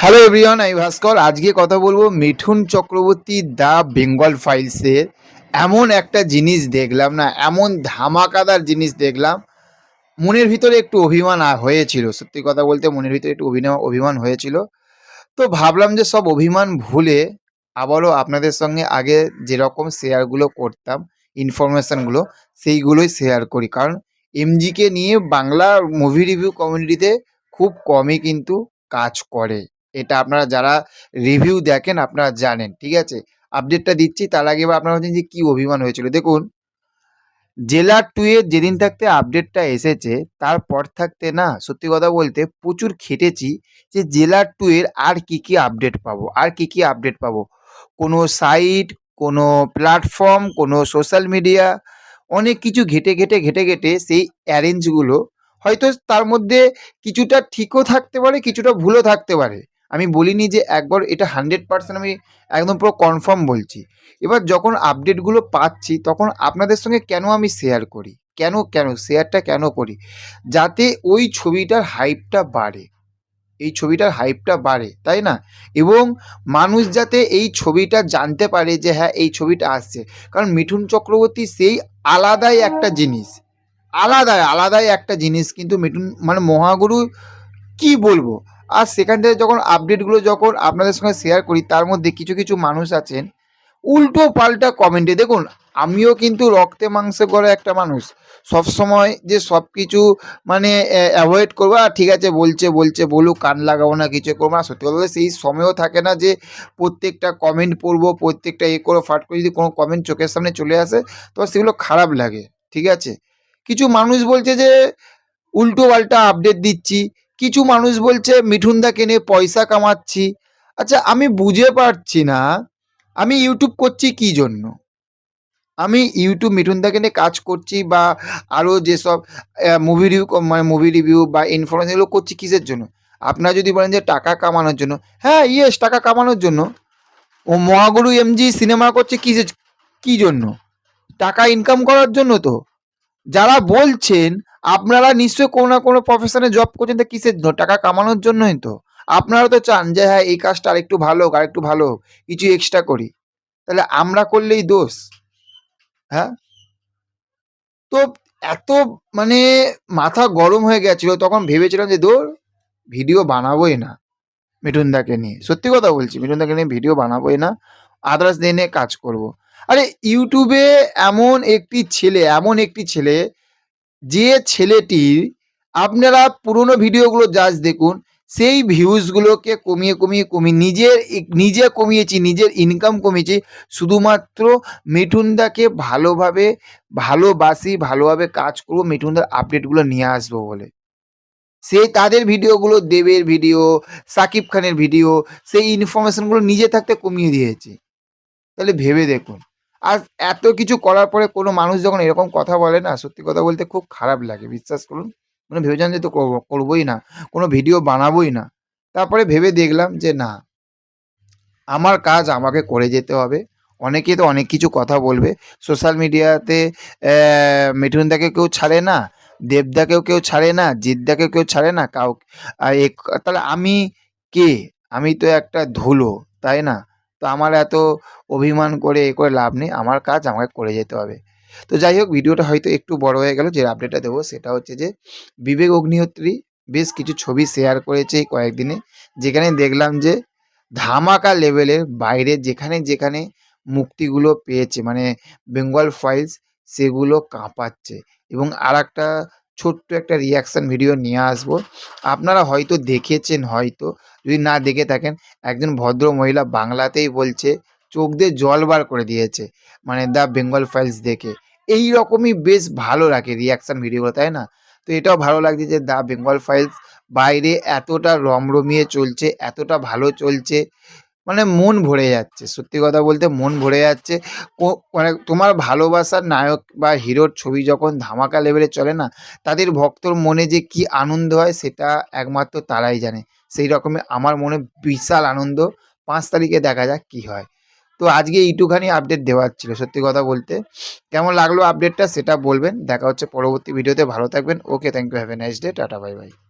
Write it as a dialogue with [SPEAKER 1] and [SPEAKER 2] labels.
[SPEAKER 1] Hello everyone, আমি ভাস্কর। আজকে কথা বলবো মিঠুন চক্রবর্তী দ্য বেঙ্গল ফাইলসের। এমন একটা জিনিস দেখলাম না, এমন ধামাকাদার জিনিস দেখলাম, মনের ভিতরে একটু অভিমান হয়েছিল। সত্যি কথা বলতে মনের ভিতরে একটু অভিমান হয়েছিল। তো ভাবলাম যে সব অভিমান ভুলে আবারও আপনাদের সঙ্গে আগে যেরকম শেয়ারগুলো করতাম, ইনফরমেশানগুলো সেইগুলোই শেয়ার করি। কারণ এমজিকে নিয়ে বাংলা মুভি রিভিউ কমিউনিটিতে খুব কমই কিন্তু কাজ করে। এটা আপনারা যারা রিভিউ দেখেন আপনারা জানেন, ঠিক আছে? আপডেটটা দিচ্ছি, তার আগে এবার আপনারা বলছেন যে কী অভিমান হয়েছিল। দেখুন, জেলা 2 এর যেদিন থাকতে আপডেটটা এসেছে তারপর থাকতে না, সত্যি কথা বলতে প্রচুর খেটেছি যে জেলা 2 এর আর কি আপডেট পাবো, আর কি আপডেট পাবো। কোনো সাইট, কোনো প্ল্যাটফর্ম, কোনো সোশ্যাল মিডিয়া, অনেক কিছু ঘেটে সেই অ্যারেঞ্জগুলো হয়তো তার মধ্যে কিছুটা ঠিকও থাকতে পারে, কিছুটা ভুলও থাকতে পারে। আমি বলিনি যে একবার এটা 100% আমি একদম পুরো কনফার্ম বলছি। এবার যখন আপডেটগুলো পাচ্ছি তখন আপনাদের সঙ্গে কেন আমি শেয়ার করি, কেন শেয়ারটা কেন করি, যাতে ওই ছবিটার হাইপটা বাড়ে, এই ছবিটার হাইপটা বাড়ে, তাই না? এবং মানুষ যাতে এই ছবিটা জানতে পারে যে হ্যাঁ এই ছবিটা আসছে। কারণ মিঠুন চক্রবর্তী সেই আলাদাই একটা জিনিস, আলাদাই একটা জিনিস কিন্তু মিঠুন মানে মহাগুরু, কি বলবো। আর সেখান থেকে যখন আপডেটগুলো যখন আপনাদের সঙ্গে শেয়ার করি, তার মধ্যে কিছু মানুষ আছেন উল্টো পাল্টা কমেন্টে। দেখুন, আমিও কিন্তু রক্তে মাংসে গড়া একটা মানুষ। সবসময় যে সব কিছু মানে অ্যাভয়েড করবো, আর ঠিক আছে বলছে বলুক, কান লাগাবো না, কিছু করবো না। সত্যি কথা বলতে সেই সময়ও থাকে না যে প্রত্যেকটা কমেন্ট পড়বো, প্রত্যেকটা করে ফাট করে যদি কোনো কমেন্ট চোখের সামনে চলে আসে তো সেগুলো খারাপ লাগে, ঠিক আছে? কিছু মানুষ বলছে যে উল্টো পাল্টা আপডেট দিচ্ছি, কিছু মানুষ বলছে মিঠুনদাকে নিয়ে পয়সা কামাচ্ছি। আচ্ছা, আমি বুঝে পারছি না আমি ইউটিউব করছি কী জন্য? আমি ইউটিউব মিঠুনদাকে নিয়ে কাজ করছি বা আরও যেসব মুভি রিভিউ বা ইনফরমেশন এগুলো করছি কিসের জন্য? আপনারা যদি বলেন যে টাকা কামানোর জন্য, হ্যাঁ ইয়েস, টাকা কামানোর জন্য। ও মহাগুরু এমজি সিনেমা করছে কী জন্য? টাকা ইনকাম করার জন্য তো। যারা বলছেন আপনারা নিশ্চয়ই কোনো না কোনো প্রফেশনে জব করছেন, তো কিসের জন্য? টাকা কামানোর জন্যই তো। আপনারা তো চান যে হ্যাঁ এই কাজটা আরেকটু ভালো হোক, আরেকটু ভালো হোক, কিছু এক্সট্রা করি। তাহলে আমরা করলেই দোষ? হ্যাঁ? তো এত মানে মাথা গরম হয়ে গেছিলো, তখন ভেবেছিলাম যে ধুর, ভিডিও বানাবোই না মিঠুনদাকে নিয়ে। সত্যি কথা বলছি, মিঠুনদাকে নিয়ে ভিডিও বানাবোই না, আদার্স নিয়ে কাজ করব। আরে ইউটিউবে এমন একটি ছেলে, যে ছেলেটির আপনারা পুরনো ভিডিওগুলো জাস্ট দেখুন, সেই ভিউজগুলোকে কমিয়ে নিজে কমিয়েছি, নিজের ইনকাম কমিয়েছি শুধুমাত্র মিঠুনদাকে ভালোবাসি, ভালোভাবে কাজ করবো, মিঠুনদার আপডেটগুলো নিয়ে আসবো বলে। সেই তাদের ভিডিওগুলো, দেবের ভিডিও, সাকিব খানের ভিডিও, সেই ইনফরমেশনগুলো নিজে থাকতে কমিয়ে দিয়েছি। তাহলে ভেবে দেখুন। আর এত কিছু করার পরে কোনো মানুষ যখন এরকম কথা বলে না, সত্যি কথা বলতে খুব খারাপ লাগে, বিশ্বাস করুন। মানে ভেবেছিলাম যে তো করবোই না, কোনো ভিডিও বানাবোই না। তারপরে ভেবে দেখলাম যে না, আমার কাজ আমাকে করে যেতে হবে। অনেকে তো অনেক কিছু কথা বলবে। সোশ্যাল মিডিয়াতে মিঠুনদাকে কেউ ছাড়ে না, দেবদাকেও কেউ ছাড়ে না, জিৎদাকেও কেউ ছাড়ে না, তাহলে আমি কে? আমি তো একটা ধুলো, তাই না? তো আমার এত অভিমান করে লাভ নেই। আমার কাজ আমাকে করে যেতে হবে। তো যাই হোক, ভিডিওটা হয়তো একটু বড় হয়ে গেল। যে আপডেটটা দেবো সেটা হচ্ছে যে বিবেক অগ্নিহোত্রী বেশ কিছু ছবি শেয়ার করেছে এই কয়েকদিনে, যেখানে দেখলাম যে ধামাকা লেভেলের বাইরে যেখানে মুক্তিগুলো পেয়েছে, মানে বেঙ্গল ফাইলস, সেগুলো কাঁপাচ্ছে। এবং আরেকটা ছোট্ট একটা রিঅ্যাকশন ভিডিও নিয়ে আসবো। আপনারা হয়তো দেখেছেন, হয়তো যদি না দেখে থাকেন, একজন ভদ্র মহিলা বাংলাতেই বলছে, চোখ দিয়ে জল বার করে দিয়েছে মানে দ্য বেঙ্গল ফাইলস দেখে। এই রকমই বেশ ভালো লাগে রিঅ্যাকশন ভিডিওগুলো, তাই না? তো এটাও ভালো লাগছে যে দ্য বেঙ্গল ফাইলস বাইরে এতটা রমরমিয়ে চলছে, এতটা ভালো চলছে, মানে মন ভরে যাচ্ছে। সত্যি কথা বলতে মন ভরে যাচ্ছে। মানে তোমার ভালোবাসার নায়ক বা হিরোর ছবি যখন ধামাকা লেভেলে চলে না, তাদের ভক্তর মনে যে কি আনন্দ হয় সেটা একমাত্র তারাই জানে। সেই রকমই আমার মনে বিশাল আনন্দ। 5 তারিখে দেখা যাক কি হয়। তো আজকে এইটুখানি আপডেট দেওয়ার ছিল, সত্যি কথা বলতে। কেমন লাগলো আপডেটটা সেটা বলবেন। দেখা হচ্ছে পরবর্তী ভিডিওতে। ভালো থাকবেন। Okay, thank you, have a nice day, tata, bye by.